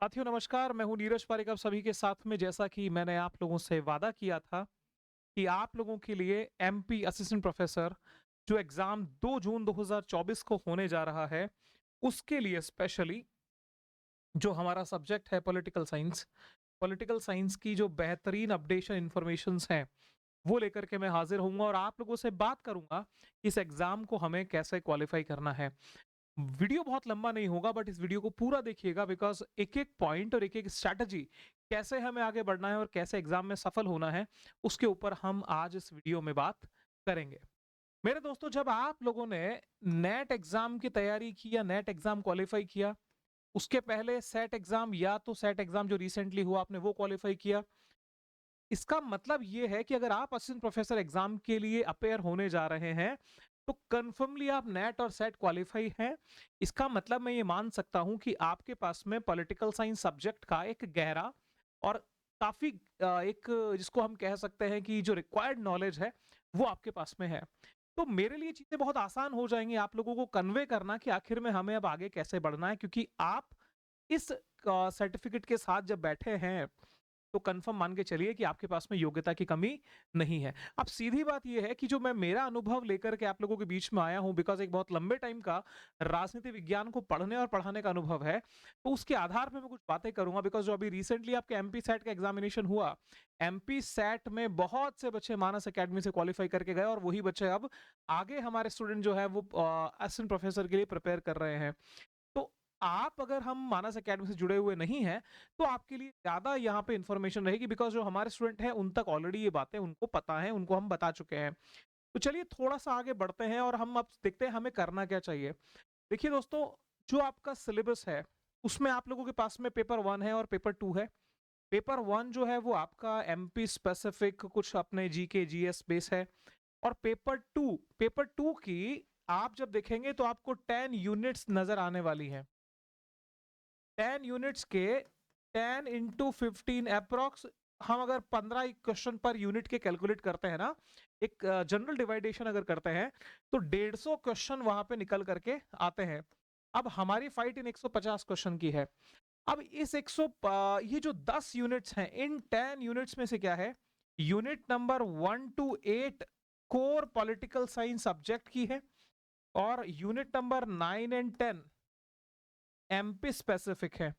साथियों नमस्कार, मैं हूँ नीरज पारिक आप सभी के साथ में। जैसा कि मैंने आप लोगों से वादा किया था कि आप लोगों के लिए एमपी असिस्टेंट प्रोफेसर जो एग्ज़ाम 2 जून 2024 को होने जा रहा है, उसके लिए स्पेशली जो हमारा सब्जेक्ट है पॉलिटिकल साइंस की जो बेहतरीन अपडेशन इन्फॉर्मेशंस हैं, वो लेकर के मैं हाज़िर होऊँगा और आप लोगों से बात करूँगा, इस एग्ज़ाम को हमें कैसे क्वालिफ़ाई करना है। वीडियो बहुत लंबा नहीं होगा बट इस वीडियो को पूरा देखिएगा बिकॉज़ एक-एक पॉइंट और एक-एक स्ट्रैटेजी कैसे हमें आगे बढ़ना है और कैसे एग्ज़ाम में सफल होना है, उसके ऊपर हम आज इस वीडियो में बात करेंगे। मेरे दोस्तों, जब आप लोगों ने नेट एग्ज़ाम की तैयारी की या नेट एग्ज़ाम क्वालीफाई किया, उसके पहले सेट एग्ज़ाम या तो सेट एग्ज़ाम जो रिसेंटली हुआ आपने वो क्वालीफाई किया, इसका मतलब ये है कि अगर आप असिस्टेंट प्रोफेसर एग्जाम के लिए अपेयर होने जा रहे हैं, तो कन्फर्मली आप नेट और सेट क्वालिफाई हैं। इसका मतलब मैं ये मान सकता हूँ कि आपके पास में पॉलिटिकल साइंस सब्जेक्ट का एक गहरा और काफ़ी एक जिसको हम कह सकते हैं कि जो रिक्वायर्ड नॉलेज है, वो आपके पास में है। तो मेरे लिए चीज़ें बहुत आसान हो जाएँगी आप लोगों को कन्वे करना कि आखिर में हमें अब आगे कैसे बढ़ना है, क्योंकि आप इस सर्टिफ़िकेट के साथ जब बैठे हैं, तो कंफर्म मान के चलिए कि आपके पास में योग्यता की कमी नहीं है। अब सीधी बात ये है कि जो मैं मेरा अनुभव लेकर के आप लोगों के बीच में आया हूँ, बिकॉज़ एक बहुत लंबे टाइम का राजनीति विज्ञान को पढ़ने और पढ़ाने का अनुभव है, तो उसके आधार पे मैं कुछ बातें करूँगा। बिकॉज़ जो अभी रिसेंटली आपके एमपी सेट का एग्ज़ामिनेशन हुआ, एमपी सेट में बहुत से बच्चे मानस अकेडमी से क्वालीफाई करके गए और वही बच्चे अब आगे हमारे स्टूडेंट जो है वो असिस्टेंट प्रोफेसर के लिए प्रिपेयर कर रहे हैं। तो आप अगर हम मानस अकेडमी से जुड़े हुए नहीं हैं, तो आपके लिए ज़्यादा यहाँ पे इन्फॉर्मेशन रहेगी बिकॉज़ जो हमारे स्टूडेंट हैं उन तक ऑलरेडी ये बातें उनको पता है, उनको हम बता चुके हैं। तो चलिए थोड़ा-सा आगे बढ़ते हैं और हम अब देखते हैं हमें करना क्या चाहिए। देखिए दोस्तों, जो आपका सिलेबस है, उसमें आप लोगों के पास में पेपर 1 है और पेपर 2 है। पेपर 1 जो है वो आपका एमपी स्पेसिफिक कुछ अपने जीके, जीएस बेस है और पेपर 2 की आप जब देखेंगे तो आपको 10 यूनिट्स नज़र आने वाली हैं। 10 यूनिट्स के 10 इंटू 15 अप्रॉक्स, हम अगर 15 क्वेश्चन पर यूनिट के कैलकुलेट करते हैं ना, एक जनरल डिवाइडेशन अगर करते हैं, तो 150 क्वेश्चन वहां पे निकल करके आते हैं। अब हमारी फाइट इन 150 क्वेश्चन की है। अब इस 100 ये जो 10 यूनिट्स हैं, इन 10 यूनिट्स में से क्या है, unit number 1 to 8 core political science subject की है और unit number 9 and 10 MP specific है।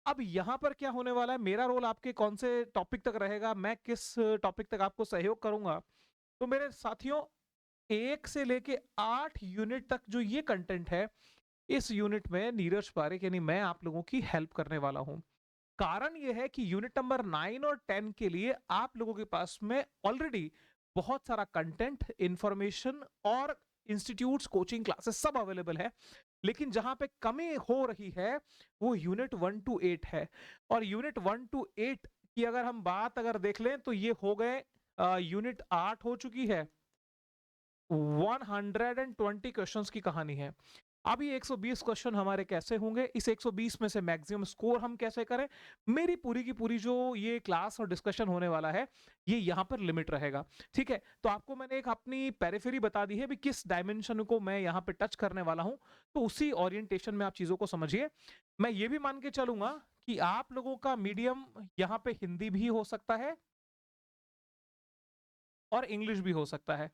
अब यहाँ पर क्या होने वाला है, मेरा रोल आपके कौन से टॉपिक तक रहेगा, मैं किस टॉपिक तक आपको सहयोग करूंगा। तो मेरे साथियों, 1 से लेके 8 यूनिट तक जो ये कंटेंट है, इस यूनिट में नीरज पारेख यानी मैं आप लोगों की हेल्प करने वाला हूं। कारण ये है कि यूनिट नंबर 9 और 10 के लिए आप लोगों के पास में ऑलरेडी बहुत सारा कंटेंट, इंफॉर्मेशन और इंस्टीट्यूट्स, कोचिंग क्लासेस सब अवेलेबल है। लेकिन जहां पे कमी हो रही है, वो यूनिट 1 टू 8 है। और यूनिट 1 टू 8 की अगर हम बात अगर देख लें तो ये हो गए, यूनिट 8 हो चुकी है, 120 क्वेश्चंस की कहानी है। अब ये 120 क्वेश्चन हमारे कैसे होंगे, इस 120 में से मैक्सिमम स्कोर हम कैसे करें, मेरी पूरी की पूरी जो ये क्लास और डिस्कशन होने वाला है, ये यहाँ पर लिमिट रहेगा। ठीक है, तो आपको मैंने एक अपनी पेरिफेरी बता दी है भी किस डायमेंशन को मैं यहाँ पे टच करने वाला हूँ, तो उसी ओरिएंटेशन में आप चीजों को समझिए। मैं ये भी मान के चलूंगा कि आप लोगों का मीडियम यहाँ पे हिंदी भी हो सकता है और इंग्लिश भी हो सकता है।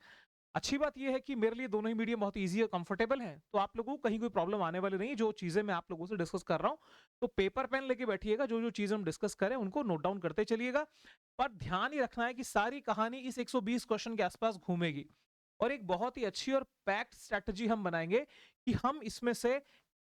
अच्छी बात ये है कि मेरे लिए दोनों ही मीडियम बहुत ईज़ी और कंफर्टेबल हैं, तो आप लोगों को कहीं कोई प्रॉब्लम आने वाली नहीं है, जो चीज़ें मैं आप लोगों से डिस्कस कर रहा हूँ। तो पेपर पेन लेके बैठिएगा, जो-जो चीज़ हम डिस्कस करें उनको नोट डाउन करते चलिएगा। पर ध्यान ही रखना है कि सारी कहानी इस 120 क्वेश्चन के आसपास घूमेगी और एक बहुत ही अच्छी और पैक्ड स्ट्रैटेजी हम बनाएँगे कि हम इसमें से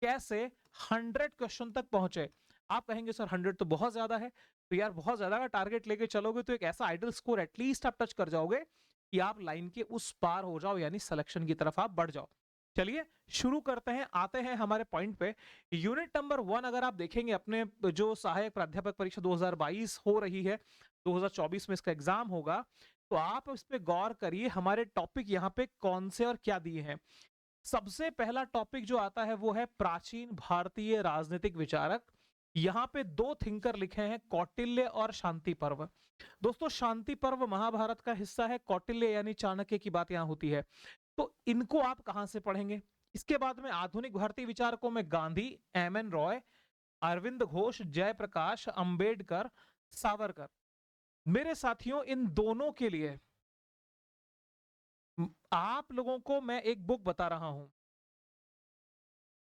कैसे 100 क्वेश्चन तक पहुँचे। आप कहेंगे सर 100 तो बहुत ज़्यादा है, तो यार बहुत ज़्यादा का टारगेट लेके चलोगे तो एक ऐसा आइडल स्कोर एटलीस्ट आप टच कर जाओगे कि आप लाइन के उस पार हो जाओ, यानी सिलेक्शन की तरफ आप बढ़ जाओ। चलिए शुरू करते हैं, आते हैं हमारे पॉइंट पे। यूनिट नंबर 1 अगर आप देखेंगे, अपने जो सहायक प्राध्यापक परीक्षा 2022 हो रही है, 2024 में इसका एग्जाम होगा, तो आप इस पे गौर करिए हमारे टॉपिक यहाँ पे कौन से और क्या दिए हैं। सबसे पहला टॉपिक जो आता है वो है प्राचीन भारतीय राजनीतिक विचारक। यहाँ पे दो थिंकर लिखे हैं, कौटिल्य और शांति पर्व। दोस्तों, शांति पर्व महाभारत का हिस्सा है, कौटिल्य यानी चाणक्य की बात यहाँ होती है। तो इनको आप कहां से पढ़ेंगे? इसके बाद में आधुनिक भारतीय विचारकों में गांधी, एम एन रॉय, अरविंद घोष, जयप्रकाश, अंबेडकर, सावरकर। मेरे साथियों, इन दोनों के लिए आप लोगों को मैं एक बुक बता रहा हूं,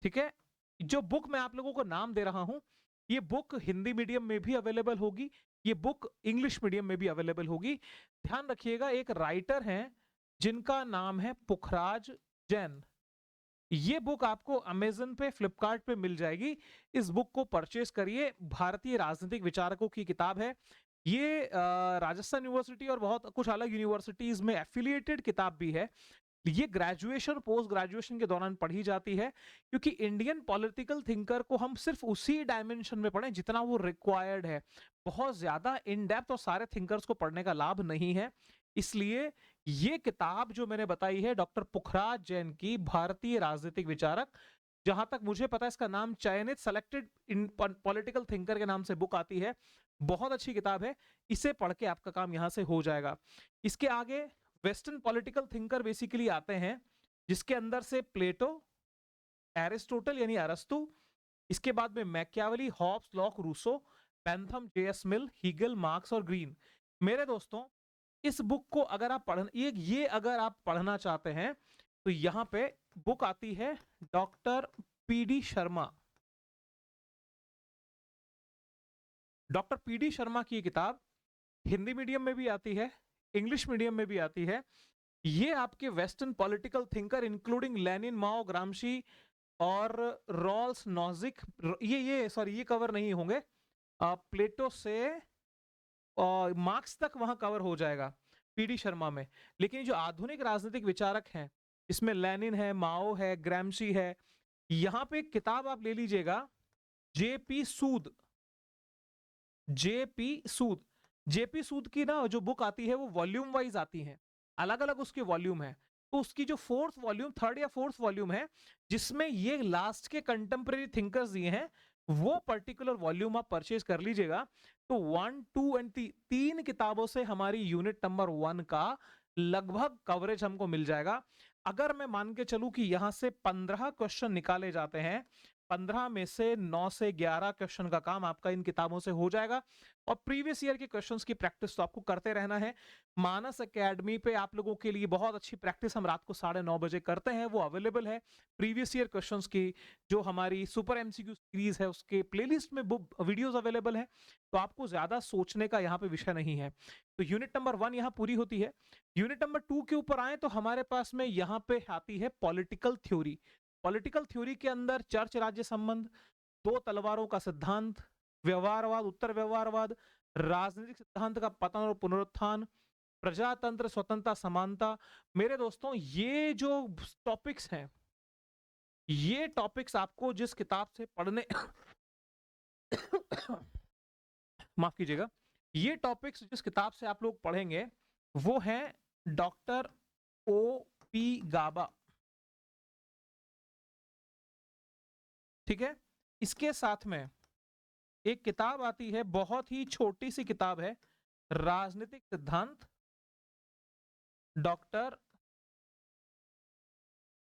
ठीक है? जो बुक मैं आप लोगों को नाम दे रहा हूं, ये बुक हिंदी मीडियम में भी अवेलेबल होगी, ये बुक इंग्लिश मीडियम में भी अवेलेबल होगी। ध्यान रखिएगा, एक राइटर हैं जिनका नाम है पुखराज जैन। ये बुक आपको अमेजन पे, फ्लिपकार्ट पे मिल जाएगी। इस बुक को परचेस करिए। भारतीय राजनीतिक विचारकों की किताब है ये। राजस्थान यूनिवर्सिटी और बहुत कुछ अलग यूनिवर्सिटीज में एफिलिएटेड किताब भी है। ये ग्रेजुएशन, पोस्ट ग्रेजुएशन के दौरान पढ़ी जाती है, क्योंकि इंडियन पॉलिटिकल थिंकर को हम सिर्फ उसी डायमेंशन में पढ़ें जितना वो रिक्वायर्ड है। बहुत ज्यादा इन डेप्थ और सारे थिंकर्स को पढ़ने का लाभ नहीं है। इसलिए ये किताब जो मैंने बताई है डॉक्टर पुखराज जैन की, भारतीय राजनीतिक विचारक, जहां तक मुझे पता है इसका नाम चयनित सेलेक्टेड इन पॉलिटिकल थिंकर के नाम से बुक आती है। बहुत अच्छी किताब है, इसे पढ़ के आपका काम यहां से हो जाएगा। इसके आगे वेस्टर्न पॉलिटिकल थिंकर बेसिकली आते हैं, जिसके अंदर से प्लेटो, एरिस्टोटल यानी अरस्तु, इसके बाद में Machiavelli, Hobbes, Locke, Rousseau, Bentham, JS Mill, Hegel, Marx और ग्रीन। मेरे दोस्तों, इस बुक को अगर आप ये अगर आप पढ़ना चाहते हैं तो यहां पे बुक आती है doctor PD Sharma. Doctor PD Sharma की किताब हिंदी मीडियम में भी आती है, इंग्लिश मीडियम में भी आती है। ये आपके western political thinker including Lenin, Mao, Gramsci और रॉल्स नॉजिक, ये सॉरी ये कवर नहीं होंगे। प्लेटो से मार्क्स तक वहां कवर हो जाएगा पीडी शर्मा में। लेकिन जो आधुनिक राजनीतिक विचारक हैं, इसमें लेनिन है, माओ है, ग्रामशी है। यहां पे एक किताब आप ले लीजिएगा, जेपी सूद। जेपी सूद, जेपी सूद की ना जो बुक आती है वो वॉल्यूम वाइज आती है, अलग अलग उसके वॉल्यूम है। तो उसकी जो फोर्थ वॉल्यूम, थर्ड या फोर्थ वॉल्यूम है, जिसमें ये लास्ट के कंटेम्प्रेरी थिंकर्स दिए हैं, वो पर्टिकुलर वॉल्यूम आप परचेज कर लीजिएगा। तो 1, 2 एंड 3 किताबों से हमारी यूनिट नंबर 1 का लगभग कवरेज हमको मिल जाएगा। अगर मैं मान के चलूं कि यहां से 15 क्वेश्चन निकाले जाते हैं, 15 में से 9 से 11 क्वेश्चन का काम आपका इन किताबों से हो जाएगा। और प्रीवियस ईयर के क्वेश्चंस की प्रैक्टिस तो आपको करते रहना है। मानस एकेडमी पे आप लोगों के लिए बहुत अच्छी प्रैक्टिस हम रात को 9:30 बजे करते हैं, वो अवेलेबल है। प्रीवियस ईयर क्वेश्चंस की जो हमारी सुपर एमसीक्यू सीरीज है, उसके प्लेलिस्ट में बुक वीडियोस अवेलेबल है, तो आपको ज्यादा सोचने का यहाँ पे विषय नहीं है। तो यूनिट नंबर 1 यहाँ पूरी होती है। यूनिट नंबर 2 के ऊपर आए तो हमारे पास में यहाँ पे आती है पॉलिटिकल थ्योरी। पॉलिटिकल थ्योरी के अंदर चर्च राज्य संबंध, दो तलवारों का सिद्धांत, व्यवहारवाद, उत्तर व्यवहारवाद, राजनीतिक सिद्धांत का पतन और पुनरुत्थान, प्रजातंत्र, स्वतंत्रता, समानता। मेरे दोस्तों, ये जो टॉपिक्स हैं, ये टॉपिक्स आपको जिस किताब से पढ़ने माफ कीजिएगा, ये टॉपिक्स जिस किताब से आप लोग पढ़ेंगे वो है डॉक्टर ओ पी गाबा, ठीक है? इसके साथ में एक किताब आती है, बहुत ही छोटी सी किताब है, राजनीतिक सिद्धांत, डॉक्टर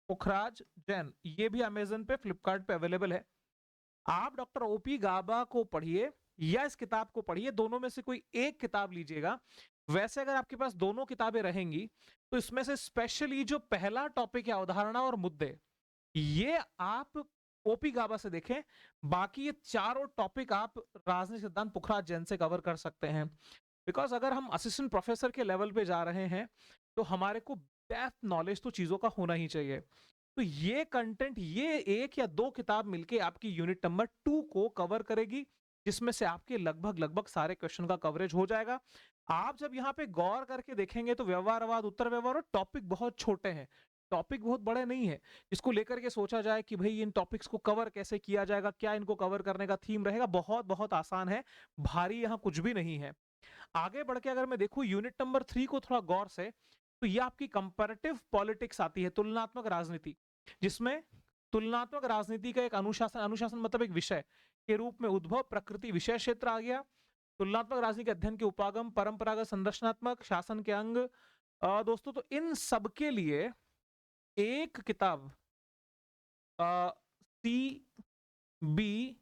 पुखराज जैन। ये भी अमेजन पे, फ्लिपकार्ट पे अवेलेबल है। आप डॉक्टर ओपी गाबा को पढ़िए या इस किताब को पढ़िए, दोनों में से कोई एक किताब लीजिएगा। वैसे अगर आपके पास दोनों किताबें रहेंगी तो इसमें से स्पेशली जो पहला टॉपिक है, अवधारणा और मुद्दे, ये आप ओपी गाबा से देखें। बाकी ये चारों टॉपिक आप राजनीतिक सिद्धांत पुखराज जैन से कवर कर सकते हैं। बिकॉज अगर हम असिस्टेंट प्रोफेसर के लेवल पे जा रहे हैं तो हमारे को डेप्थ नॉलेज तो चीजों का होना ही चाहिए। तो ये कंटेंट, ये एक या दो किताब मिलके आपकी यूनिट नंबर 2 को कवर करेगी, जिसमें से आपके लगभग लगभग सारे क्वेश्चन का कवरेज हो जाएगा। आप जब यहाँ पे गौर करके देखेंगे तो व्यवहारवाद, उत्तर व्यवहार और टॉपिक बहुत छोटे हैं, टॉपिक बहुत बड़े नहीं है, इसको लेकर के सोचा जाए कि भाई इन टॉपिक्स को कवर कैसे किया जाएगा, क्या इनको कवर करने का थीम रहेगा, बहुत बहुत आसान है, भारी यहाँ कुछ भी नहीं है। आगे बढ़ के अगर मैं देखूं यूनिट नंबर 3 को थोड़ा गौर से, तो ये आपकी कंपैरेटिव पॉलिटिक्स आती है, तुलनात्मक राजनीति, जिसमें तुलनात्मक राजनीति का एक अनुशासन, अनुशासन मतलब एक विषय के रूप में उद्भव, प्रकृति, विषय क्षेत्र आ गया। तुलनात्मक राजनीति के अध्ययन के उपागम, परंपरागत, संरचनात्मक, शासन के अंग। दोस्तों, तो इन सब के लिए एक किताब सी बी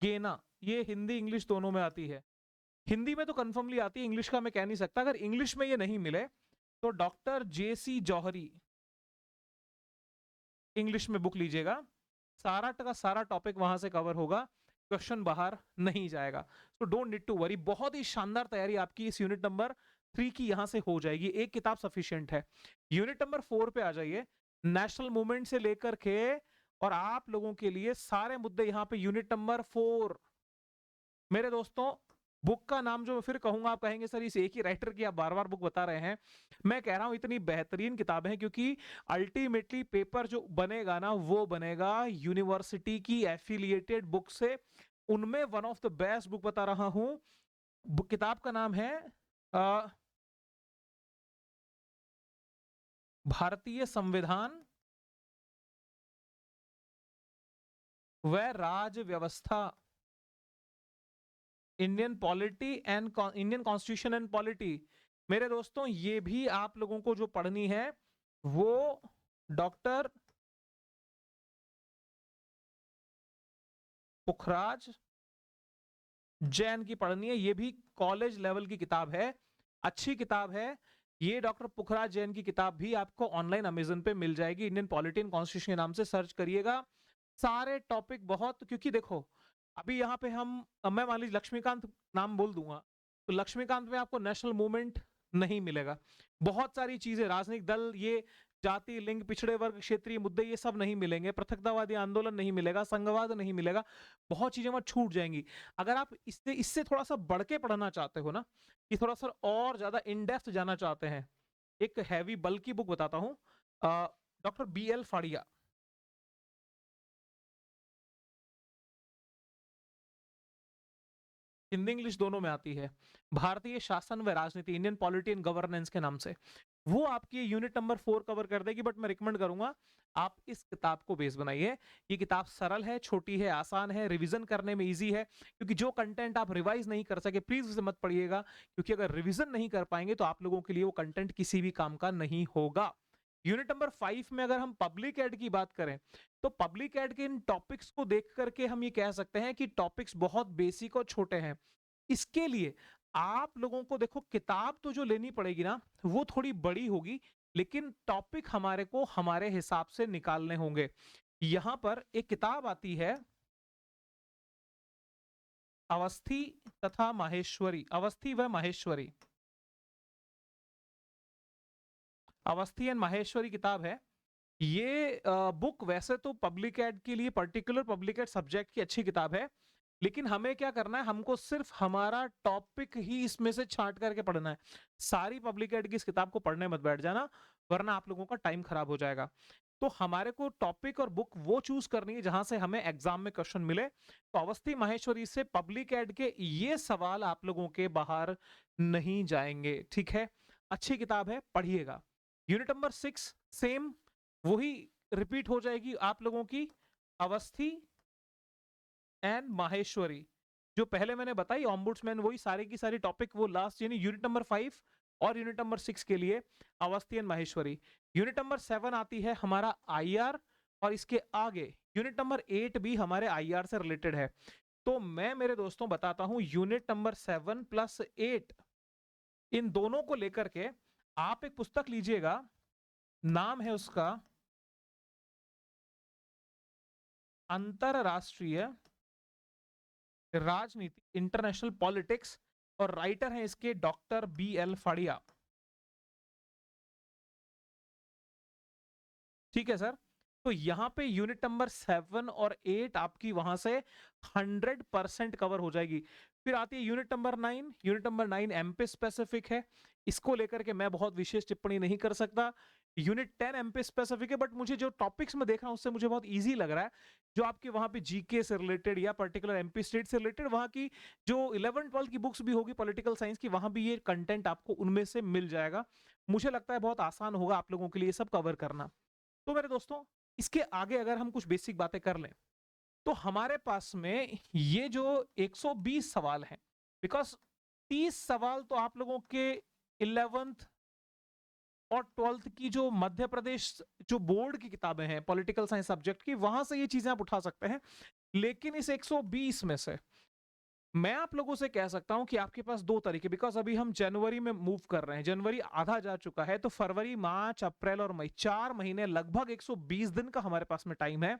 गेना, ये हिंदी इंग्लिश दोनों में आती है। हिंदी में तो कंफर्मली आती है, इंग्लिश का मैं कह नहीं सकता। अगर इंग्लिश में ये नहीं मिले तो डॉक्टर जेसी जौहरी इंग्लिश में बुक लीजिएगा, सारा का सारा टॉपिक वहां से कवर होगा, क्वेश्चन बाहर नहीं जाएगा। तो डोंट नीड टू वरी, बहुत ही शानदार तैयारी आपकी इस यूनिट नंबर 3 की यहां से हो जाएगी, एक किताब सफिशिएंट है। यूनिट नंबर 4 पे आ जाइए, नेशनल मूवमेंट से लेकर के और आप लोगों के लिए सारे मुद्दे यहां पे। यूनिट नंबर 4 मेरे दोस्तों, बुक का नाम जो मैं फिर कहूंगा आप कहेंगे सर इस एक ही राइटर की आप बार बार बुक बता रहे हैं। मैं कह रहा हूं इतनी बेहतरीन किताबें हैं क्योंकि अल्टीमेटली पेपर जो बनेगा ना वो बनेगा यूनिवर्सिटी की एफिलिएटेड बुक से। उनमें one of the best book बता रहा हूं। किताब का नाम है भारतीय संविधान व राज्य व्यवस्था, Indian polity and Indian constitution and polity. मेरे दोस्तों ये भी आप लोगों को जो पढ़नी है वो डॉक्टर पुखराज जैन की पढ़नी है। ये भी कॉलेज लेवल की किताब है, अच्छी किताब है। ये डॉक्टर पुखराज जैन की किताब भी आपको ऑनलाइन अमेजन पे मिल जाएगी, इंडियन पॉलिटी एंड कॉन्स्टिट्यूशन के नाम से सर्च करिएगा। सारे टॉपिक बहुत, क्योंकि देखो अभी यहाँ पे मैं मान लीजिए लक्ष्मीकांत नाम बोल दूंगा तो लक्ष्मीकांत में आपको नेशनल मूवमेंट नहीं मिलेगा, बहुत सारी चीजें राजनीतिक दल, ये जाति लिंग पिछड़े वर्ग क्षेत्रीय मुद्दे ये सब नहीं मिलेंगे, पृथकतावादी आंदोलन नहीं मिलेगा, संघवाद नहीं मिलेगा, बहुत चीजें वहां छूट जाएंगी। अगर आप इससे इससे थोड़ा सा बढ़ के पढ़ना चाहते हो ना, कि थोड़ा सा और ज्यादा इन डेप्थ जाना चाहते हैं, एक हैवी बल्कि बुक बताता हूं, डॉक्टर BL फाड़िया, हिंदी इंग्लिश दोनों में आती है, भारतीय शासन व राजनीति, इंडियन पॉलिटी एंड गवर्नेंस के नाम से। वो आपकी यूनिट नंबर 4 कवर कर देगी, बट मैं रिकमेंड करूंगा आप इस किताब को बेस बनाइए। ये किताब सरल है, छोटी है, आसान है, रिवीजन करने में इजी है, क्योंकि जो कंटेंट आप रिवाइज नहीं कर सके प्लीज उसे मत पढ़िएगा, क्योंकि अगर रिवीजन नहीं कर पाएंगे तो आप लोगों के लिए वो कंटेंट किसी भी काम का नहीं होगा। यूनिट नंबर 5 में अगर हम पब्लिक एड की बात करें तो पब्लिक एड के इन टॉपिक्स को देख करके हम ये कह सकते हैं कि टॉपिक्स बहुत बेसिक और छोटे हैं। इसके लिए आप लोगों को देखो किताब तो जो लेनी पड़ेगी ना वो थोड़ी बड़ी होगी, लेकिन टॉपिक हमारे को हमारे हिसाब से निकालने होंगे। यहां पर एक किताब आती है अवस्थी तथा माहेश्वरी, अवस्थी व माहेश्वरी, अवस्थी एंड माहेश्वरी किताब है। ये बुक वैसे तो पब्लिक एड के लिए, पर्टिकुलर पब्लिक एड सब्जेक्ट की अच्छी किताब है, लेकिन हमें क्या करना है, हमको सिर्फ हमारा टॉपिक ही इसमें से छांट करके पढ़ना है। सारी पब्लिक एड की इस किताब को पढ़ने मत बैठ जाना, वरना आप लोगों का टाइम खराब हो जाएगा। तो हमारे को टॉपिक और बुक वो चूज करनी है जहां से हमें एग्जाम में क्वेश्चन मिले। तो अवस्थी माहेश्वरी से पब्लिक एड के ये सवाल आप लोगों के बाहर नहीं जाएंगे, ठीक है। अच्छी किताब है, पढ़िएगा। यूनिट नंबर 6 सेम वही रिपीट हो जाएगी आप लोगों की, अवस्थी एंड माहेश्वरी। जो पहले मैंने बताई ऑम्बुड्समैन, वही सारे की सारी टॉपिक वो लास्ट, यानी यूनिट नंबर 5 और यूनिट नंबर 6 के लिए Awasthi and Maheshwari. Unit number 7 आती है हमारा IR, और इसके आगे यूनिट नंबर 8 भी हमारे IR से रिलेटेड है। तो मैं मेरे दोस्तों बताता हूं यूनिट नंबर 7 प्लस 8 इन दोनों को लेकर के आप एक पुस्तक लीजिएगा, नाम है उसका अंतरराष्ट्रीय राजनीति, इंटरनेशनल पॉलिटिक्स, और राइटर हैं इसके डॉक्टर BL फाड़िया। ठीक है सर। तो यहां पे यूनिट नंबर 7 और 8 आपकी वहां से 100% कवर हो जाएगी। फिर आती है unit number 9। Unit number 9 MP specific है, इसको लेकर के मैं बहुत विशेष टिप्पणी नहीं कर सकता। यूनिट 10 एमपी स्पेसिफिक है, बट मुझे जो टॉपिक्स में देख रहा हूं उससे मुझे बहुत इजी लग रहा है। जो आपके वहां पे जीके से रिलेटेड या पर्टिकुलर एमपी स्टेट से रिलेटेड, वहां की जो 11-12 की बुक्स भी होगी पॉलिटिकल साइंस की, वहां भी ये कंटेंट आपको उनमें से मिल जाएगा। मुझे लगता है बहुत आसान होगा आप लोगों के लिए सब कवर करना। तो मेरे दोस्तों इसके आगे अगर हम कुछ बेसिक बातें कर लें तो हमारे पास में ये जो 120 सवाल हैं, बिकॉज 30 सवाल तो आप लोगों के 11th और 12th की जो मध्य प्रदेश जो बोर्ड की किताबें हैं पॉलिटिकल साइंस सब्जेक्ट की, वहां से ये चीजें आप उठा सकते हैं। लेकिन इस 120 में से मैं आप लोगों से कह सकता हूं कि आपके पास दो तरीके, बिकॉज अभी हम जनवरी में मूव कर रहे हैं, जनवरी आधा जा चुका है, तो फरवरी, मार्च, अप्रैल और मई 4 महीने, लगभग 120 दिन का हमारे पास में टाइम है।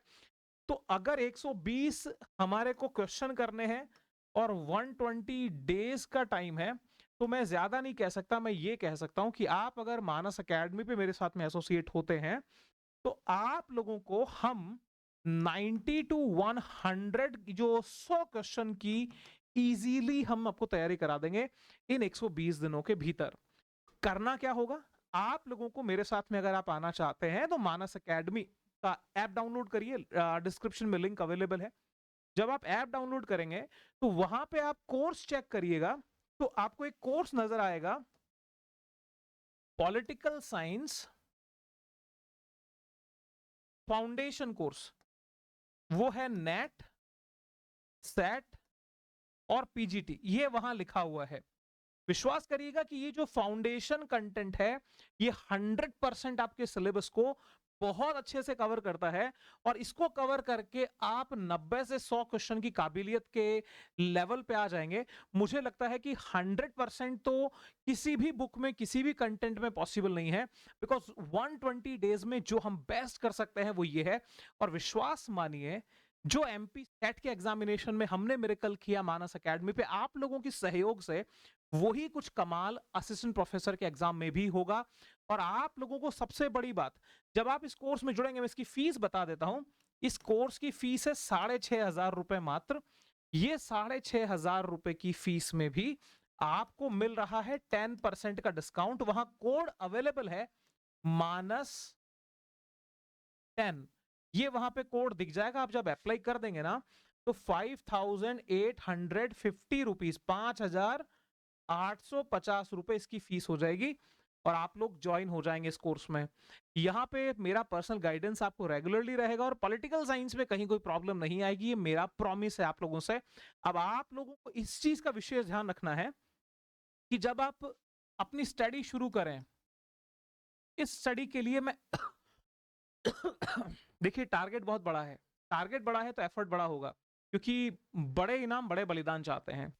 तो अगर 120 हमारे को क्वेश्चन करने हैं और 120 डेज का टाइम है, तो मैं ज्यादा नहीं कह सकता, मैं ये कह सकता हूं कि आप अगर मानस एकेडमी पे मेरे साथ में एसोसिएट होते हैं, तो आप लोगों को हम 90 टू 100 जो 100 क्वेश्चन की इजीली हम आपको तैयारी करा देंगे इन 120 दिनों के भीतर। करना क्या होगा, आप लोगों को मेरे साथ में अगर आप आना चाहते हैं तो मानस एकेडमी का ऐप डाउनलोड करिए, डिस्क्रिप्शन में लिंक अवेलेबल है। जब आप ऐप डाउनलोड करेंगे तो वहां पे आप कोर्स चेक करिएगा, तो आपको एक कोर्स नजर आएगा, पॉलिटिकल साइंस फाउंडेशन कोर्स। वो है नेट, सेट और पीजीटी, ये वहां लिखा हुआ है। विश्वास करिएगा कि ये जो फाउंडेशन कंटेंट है, ये 100% आपके सिलेबस को बहुत अच्छे से कवर करता है, और इसको कवर करके आप 90 से 100 क्वेश्चन की काबिलियत के लेवल पे आ जाएंगे। मुझे लगता है कि 100% तो किसी भी बुक में, किसी भी कंटेंट में पॉसिबल नहीं है, बिकॉज 120 डेज में जो हम बेस्ट कर सकते हैं वो ये है। और विश्वास मानिए, जो एमपी सेट के एग्जामिनेशन में हमने मिरेकल किया मानस एकेडमी पे, आप लोगों की सहयोग से वही कुछ कमाल असिस्टेंट प्रोफेसर के एग्जाम में भी होगा। और आप लोगों को सबसे बड़ी बात, जब आप इस कोर्स में जुड़ेंगे, मैं इसकी फीस बता देता हूं। इस कोर्स की फीस है 6,500 रुपए मात्र। ये 6,500 रुपए की फीस में भी आपको मिल रहा है 10% का डिस्काउंट। वहां कोड अवेलेबल है मानस 10, ये वहां पे कोड दिख जाएगा। आप जब अप्लाई कर देंगे ना, तो 5,850 रुपीज, 5,850 रुपए इसकी फीस हो जाएगी, और आप लोग ज्वाइन हो जाएंगे इस कोर्स में। यहाँ पे मेरा पर्सनल गाइडेंस आपको रेगुलरली रहेगा, और पॉलिटिकल साइंस में कहीं कोई प्रॉब्लम नहीं आएगी, ये मेरा प्रॉमिस है आप लोगों से। अब आप लोगों को इस चीज का विशेष ध्यान रखना है कि जब आप अपनी स्टडी शुरू करें, इस स्टडी के लिए मैं देखिए, टारगेट बहुत बड़ा है, टारगेट बड़ा है तो एफर्ट बड़ा होगा, क्योंकि बड़े इनाम, बड़े बलिदान चाहते हैं।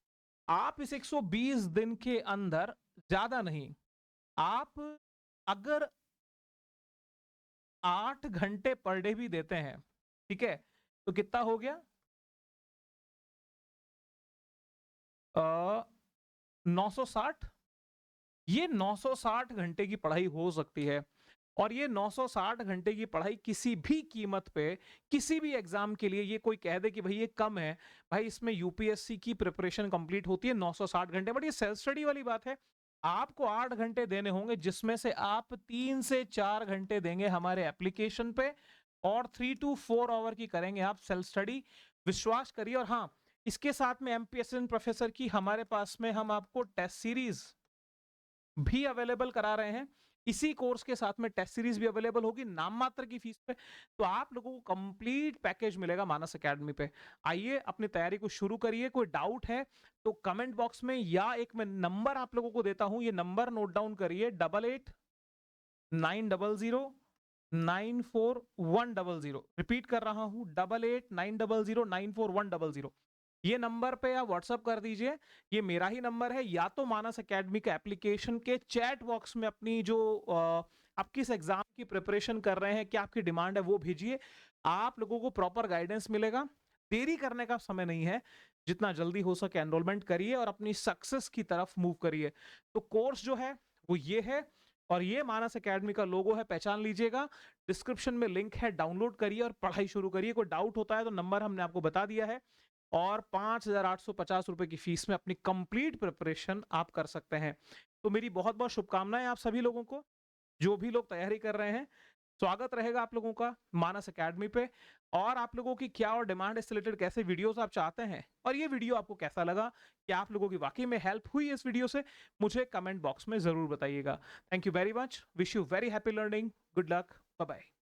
आप इस 120 दिन के अंदर, ज्यादा नहीं, आप अगर 8 घंटे पर डे भी देते हैं, ठीक है, तो कितना हो गया, 960। ये 960 घंटे की पढ़ाई हो सकती है, और ये 960 घंटे की पढ़ाई किसी भी कीमत पे, किसी भी एग्जाम के लिए, ये कोई कह दे कि भाई ये कम है, भाई इसमें यूपीएससी की प्रिपरेशन कंप्लीट होती है 960 घंटे, बट ये सेल्फ स्टडी वाली बात है। आपको 8 घंटे देने होंगे, जिसमें से आप 3 से 4 घंटे देंगे हमारे एप्लीकेशन पे, और 3 to 4 आवर की करेंगे आप सेल्फ स्टडी। विश्वास करिए। और हाँ, इसके साथ में एमपीएसएन प्रोफेसर की हमारे पास में हम आपको टेस्ट सीरीज भी अवेलेबल करा रहे हैं। इसी कोर्स के साथ में टेस्ट सीरीज भी अवेलेबल होगी, नाम मात्र की फीस पे। तो आप लोगों को कंप्लीट पैकेज मिलेगा मानस एकेडमी पे। आइए, अपनी तैयारी को शुरू करिए। कोई डाउट है तो कमेंट बॉक्स में, या एक मैं नंबर आप लोगों को देता हूं, ये नंबर नोट डाउन करिए, 8890094100। रिपीट कर रहा हूं, 8890094100। ये नंबर पे आप व्हाट्सअप कर दीजिए। ये मेरा ही नंबर है। या तो मानस एकेडमी के एप्लीकेशन के चैट बॉक्स में अपनी जो आप किस एग्जाम की प्रिपरेशन कर रहे हैं, क्या आपकी डिमांड है, वो भेजिए। आप लोगों को प्रॉपर गाइडेंस मिलेगा। देरी करने का समय नहीं है, जितना जल्दी हो सके एनरोलमेंट करिए और अपनी सक्सेस की तरफ मूव करिए। तो कोर्स जो है वो ये है, और ये मानस एकेडमी का लोगो है, पहचान लीजिएगा। डिस्क्रिप्शन में लिंक है, डाउनलोड करिए और पढ़ाई शुरू करिए। कोई डाउट होता है तो नंबर हमने आपको बता दिया है, और 5,850 रुपए की फीस में अपनी कंप्लीट प्रिपरेशन आप कर सकते हैं। तो मेरी बहुत बहुत शुभकामनाएं आप सभी लोगों को, जो भी लोग तैयारी कर रहे हैं। स्वागत रहेगा आप लोगों का मानस एकेडमी पे। और आप लोगों की क्या और डिमांड, इससे रिलेटेड कैसे वीडियोस आप चाहते हैं, और ये वीडियो आपको कैसा लगा, क्या आप लोगों की वाकई में हेल्प हुई इस वीडियो से, मुझे कमेंट बॉक्स में जरूर बताइएगा। Thank you very much. Wish you very happy learning. Good luck. Bye bye.